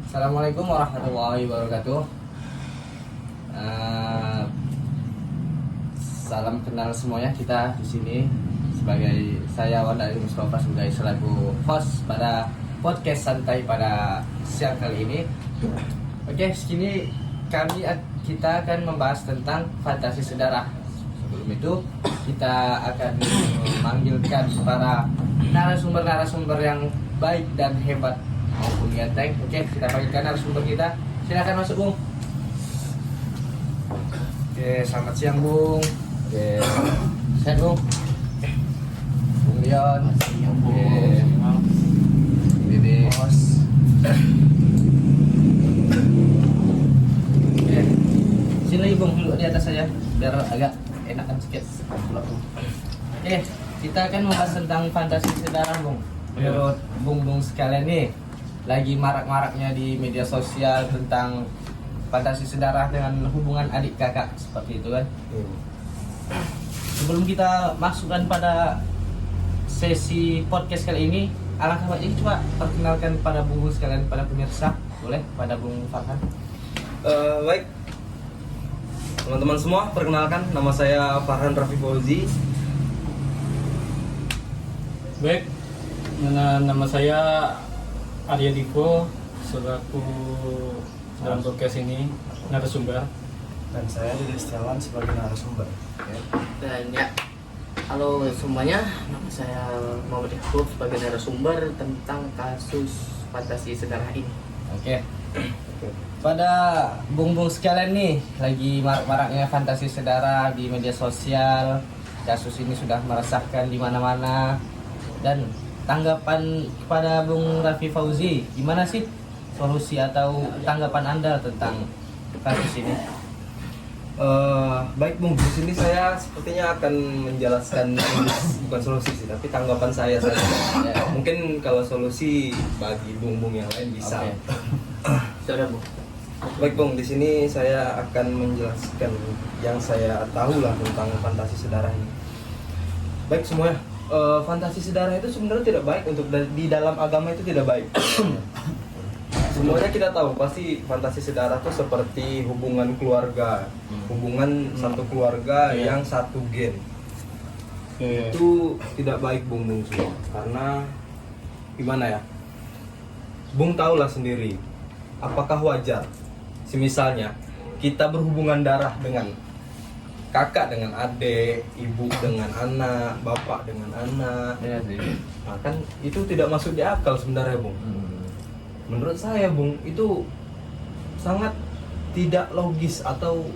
Assalamualaikum warahmatullahi wabarakatuh. Salam kenal semuanya, kita di sini sebagai saya Wanda Mustafa sebagai selaku host pada podcast santai pada siang kali ini. Oke, sini kita akan membahas tentang fantasi sedarah. Sebelum itu kita akan memanggilkan para narasumber yang baik dan hebat maupun ganteng. Oke, kita panggilkan narasumber kita. Silakan masuk, Bung. Oke, selamat siang, Bung. Oke, sehat, Bung. Bung Leon. Oke, ini bos. Oke, sini Bung, duduk di atas saja biar agak enakan sedikit. Oke, kita akan membahas tentang fantasi sedarah, Bung. Menurut Bung sekalian nih, lagi marak-maraknya di media sosial tentang fantasi sedarah dengan hubungan adik kakak seperti itu kan. Sebelum kita masukkan pada sesi podcast kali ini, alangkah baiknya coba perkenalkan pada Bung sekalian, pada pemirsa, boleh pada Bung Farhan. Baik, teman-teman semua, perkenalkan nama saya Farhan Raffi Fauzi. Baik, nama saya Arya Diko selaku dalam podcast ini narasumber. Dan saya Dede Setiawan sebagai narasumber. Dan ya, halo semuanya, nama saya Muhammad Iqbal sebagai narasumber tentang kasus fantasi sedarah ini. Oke. Pada Bung sekalian nih, lagi marak-maraknya fantasi sedarah di media sosial. Kasus ini sudah meresahkan di mana-mana. Dan tanggapan kepada Bung Raffi Fauzi, gimana sih solusi atau tanggapan Anda tentang kasus ini? Baik Bung, di sini saya sepertinya akan menjelaskan bukan solusi sih, tapi tanggapan saya saja. Ya. Mungkin kalau solusi bagi Bung yang lain bisa. Oke. Sudah Bu. Baik Bung, di sini saya akan menjelaskan yang saya tahu lah tentang fantasi sedarah ini. Baik semuanya, fantasi sedarah itu sebenarnya tidak baik untuk di dalam agama, itu tidak baik. Semuanya kita tahu pasti fantasi sedarah itu seperti hubungan keluarga, hubungan satu keluarga yang satu gen. Itu tidak baik Bung semua, karena gimana ya? Bung tahulah sendiri, apakah wajar misalnya kita berhubungan darah dengan kakak dengan adik, ibu dengan anak, bapak dengan anak. Ya sih. Nah, kan itu tidak masuk di akal sebenarnya Bung. Menurut saya Bung, itu sangat tidak logis atau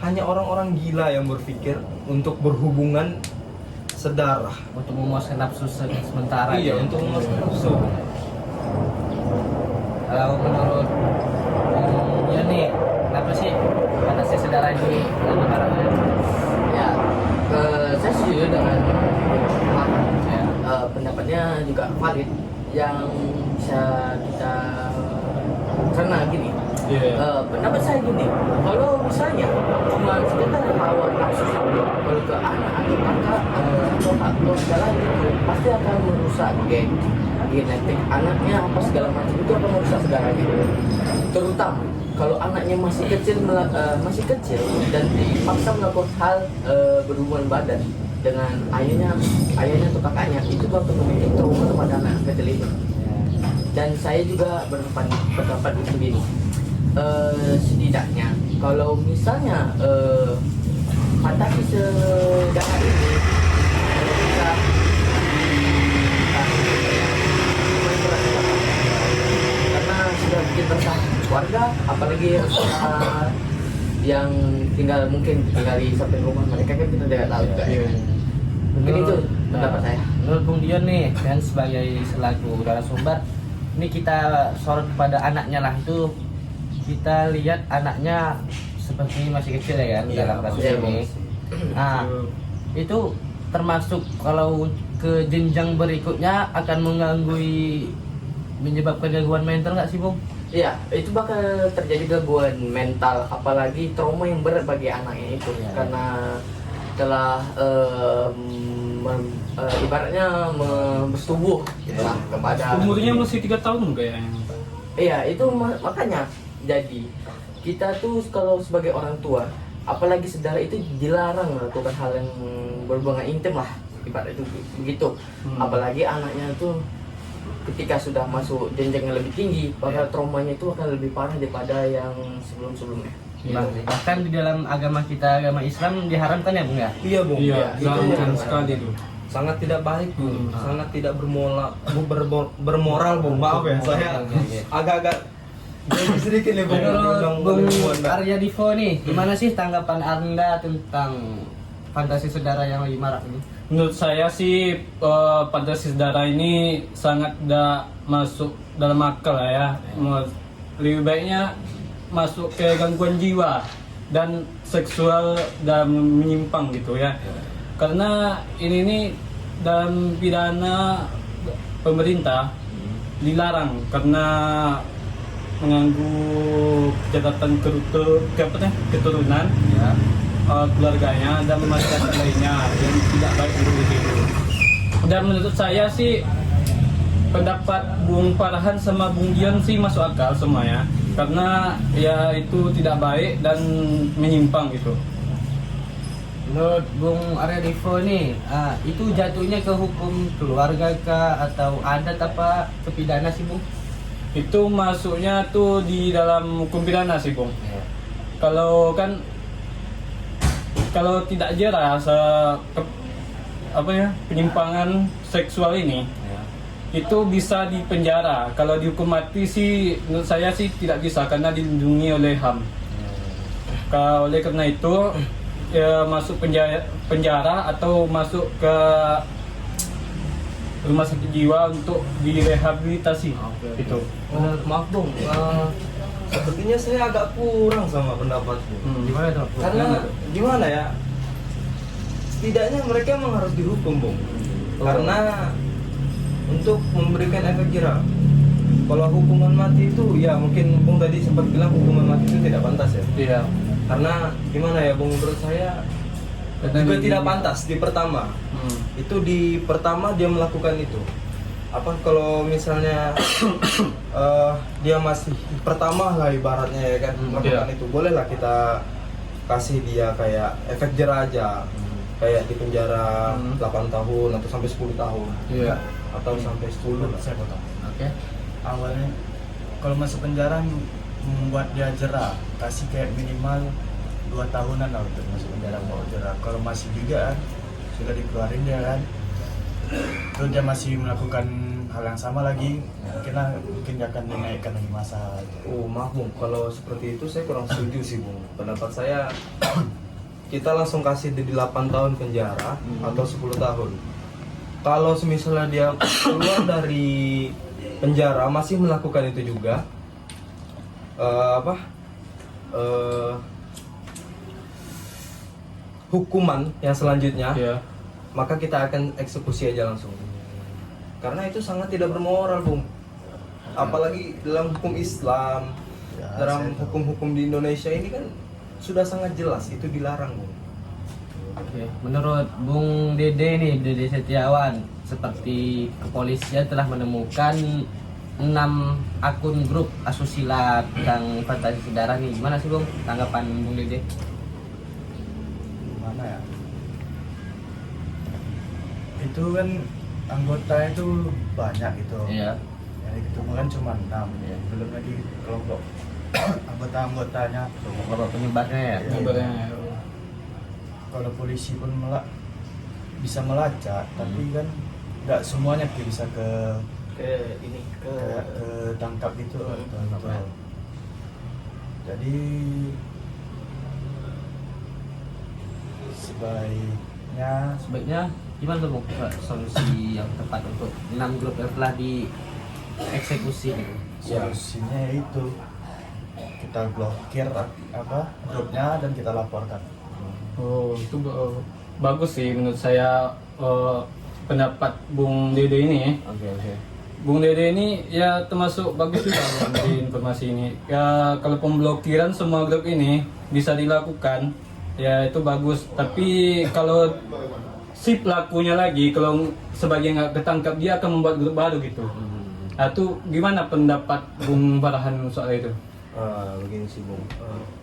hanya orang-orang gila yang berpikir untuk berhubungan sedarah. Untuk memuaskan nafsu sementara. Iya, ya. untuk memuaskan nafsu. Kalau menurut ya nih, kenapa sih fantasi sedarah ini lama-lamanya? Ya, saya setuju dengan Ya. pendapatnya juga valid yang bisa kita, karena gini. Pendapat saya gini, kalau misalnya cuma sekedar hawa nafsu kalau ke anak atau kakak atau keluarga lain itu pasti akan merusak genetik anaknya apa segala macam, itu akan merusak segalanya. Terutama kalau anaknya masih kecil dan dipaksa melakukan hal berhubungan badan dengan ayahnya atau kakaknya, itu bakal memiliki trauma kepada anak kecil itu. Dan saya juga berpendapat begini, setidaknya kalau misalnya fantasi sedarah ini bisa karena sudah bikin resah keluarga, apalagi resah yang mungkin tinggal di samping rumah mereka, kan kita tidak tahu juga. Mungkin itu pendapat saya. Menurut Bung Dion nih, kan sebagai selaku narasumber, ini kita sorot kepada anaknya lah. Itu kita lihat anaknya seperti masih kecil ya kan, dalam kasus ini. Nah, itu termasuk kalau ke jenjang berikutnya akan menyebabkan gangguan mental nggak sih Bung? Iya, itu bakal terjadi gangguan mental, apalagi trauma yang berat bagi anaknya itu. Ya. Karena telah ibaratnya bersetubuh kepada Umurnya masih 3 tahun kayaknya. Iya, itu makanya jadi kita tuh kalau sebagai orang tua, apalagi saudara itu dilarang melakukan hal yang berhubungan intim lah, ibarat itu begitu. Apalagi anaknya tuh ketika sudah masuk jenjang yang lebih tinggi, bakal traumanya itu akan lebih parah daripada yang sebelum-sebelumnya. Bahkan di dalam agama kita, agama Islam diharamkan ya Bung ya? Iya Bung. Iya, Itu jangan sekali tuh. sangat tidak baik Bung, sangat tidak bermoral Bung. Maaf ya, saya agak-agak jadi sedikit nih Bung. Menurut Bung Arya Divo nih, gimana sih tanggapan Anda tentang fantasi saudara yang lagi marak ini? Menurut saya sih fantasi saudara ini sangat tidak masuk dalam akal lah ya. Lebih baiknya masuk ke gangguan jiwa dan seksual dan menyimpang gitu ya. Karena ini nih dalam pidana pemerintah dilarang karena mengganggu catatan keturunan Ya. keluarganya dan masyarakat lainnya yang tidak baik untuk diri. Dan menurut saya sih pendapat Bung Farhan sama Bung Dion sih masuk akal semuanya, karena ya itu tidak baik dan menyimpang gitu. Menurut Bung Arya Divo nih, itu jatuhnya ke hukum keluarga kah atau adat apa ke pidana sih Bung? Itu masuknya tuh di dalam hukum pidana sih Bung. Kalau tidak jelas penyimpangan seksual ini itu bisa dipenjara. Kalau dihukum mati sih menurut saya sih tidak bisa karena dilindungi oleh HAM. Oleh karena itu ya masuk penjara atau masuk ke rumah sakit jiwa untuk direhabilitasi. Itu. Maaf Bung, sepertinya saya agak kurang sama pendapatmu. Gimana tuh? Karena gimana ya? Setidaknya mereka memang harus dihukum Bung. Karena untuk memberikan efek jerah. Kalau hukuman mati itu ya mungkin Bung tadi sempat bilang hukuman mati itu tidak pantas ya. Iya. Karena gimana ya Bung, menurut saya juga tidak pantas di pertama. Itu di pertama dia melakukan itu. Apa kalau misalnya dia masih pertama lah ibaratnya ya kan melakukan itu, bolehlah kita kasih dia kayak efek jerah aja. Kayak di penjara 8 tahun atau sampai 10 tahun. Iya. Atau sampai 10 lah. Saya potong. Oke. Awalnya kalau masuk penjara membuat dia jerah, kasih kayak minimal 2 tahunan lah untuk masuk penjara bawa jerah. Kalau masih juga kan sudah dikeluarin dia kan, terus dia masih melakukan hal yang sama lagi, mungkin dia akan dinaikkan lagi masa. Oh maaf Bung, kalau seperti itu saya kurang setuju sih Bung. Pendapat saya kita langsung kasih di 8 tahun penjara atau 10 tahun. Kalau misalnya dia keluar dari penjara masih melakukan itu juga, hukuman yang selanjutnya, maka kita akan eksekusi aja langsung. Karena itu sangat tidak bermoral Bung. Apalagi dalam hukum Islam, dalam hukum-hukum di Indonesia ini kan sudah sangat jelas itu dilarang Bung. Oke. Menurut Bung Dede nih, Dede Setiawan, seperti kepolisian telah menemukan 6 akun grup asusila tentang fantasi saudara nih. Gimana sih Bung tanggapan Bung Dede? Gimana ya? Itu kan anggotanya itu banyak gitu. Iya. Yang diketemukan cuma 6 ya. Belum lagi kelompok anggota-anggotanya. Bapak penyebarnya ya? Iya. Kalau polisi pun bisa melacak, tapi kan nggak semuanya bisa ke tangkap gitu. Tangkap. Jadi sebaiknya gimana tuh Bung solusi yang tepat untuk 6 grup yang telah dieksekusi gitu? solusinya itu kita blokir grupnya dan kita laporkan. Oh, itu bagus sih menurut saya pendapat Bung Dede ini. Oke. Bung Dede ini ya termasuk bagus juga di informasi ini. Ya kalau pemblokiran semua grup ini bisa dilakukan, ya itu bagus. Tapi kalau si pelakunya lagi, kalau sebagai nggak ketangkap dia akan membuat grup baru gitu. Nah, tuh gimana pendapat Bung Farhan soal itu? Begini sih Bung,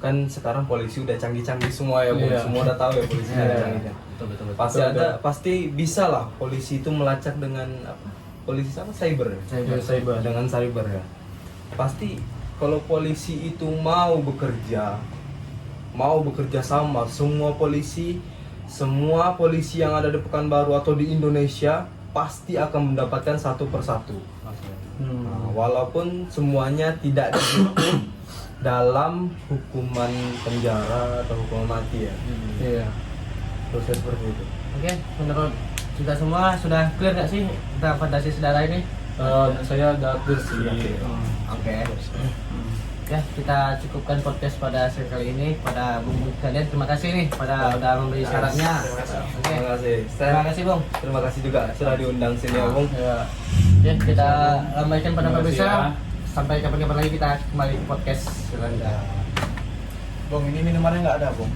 kan sekarang polisi udah canggih-canggih semua ya Bung, Iya. semua udah tahu ya polisi Iya. udah canggih kan. Betul. Pasti Betul, ada, betul. pasti bisa lah polisi itu melacak dengan apa? Polisi apa? Cyber. Ya, cyber. Dengan cyber ya. Pasti kalau polisi itu mau bekerja sama, semua polisi yang ada di Pekanbaru atau di Indonesia pasti akan mendapatkan satu persatu. Nah, walaupun semuanya tidak dihukum dalam hukuman penjara atau hukuman mati ya. Iya. Proses seperti itu. Oke, menurut kita semua sudah clear nggak sih tentang fantasi saudara ini? Saya udah clear sih. Oke. Ya, kita cukupkan podcast pada sesi kali ini. Pada Bung kalian terima kasih nih pada udah memberi syaratnya. Oke. Terima kasih. Terima kasih Bung. Terima kasih juga sudah diundang sini ya Bung. Ya. Ya, kita lambaikan pada Terima kasih pemirsa. ya. Sampai kapan-kapan lagi kita kembali ke podcast selanjutnya. Bung, ini minumannya nggak ada, Bung.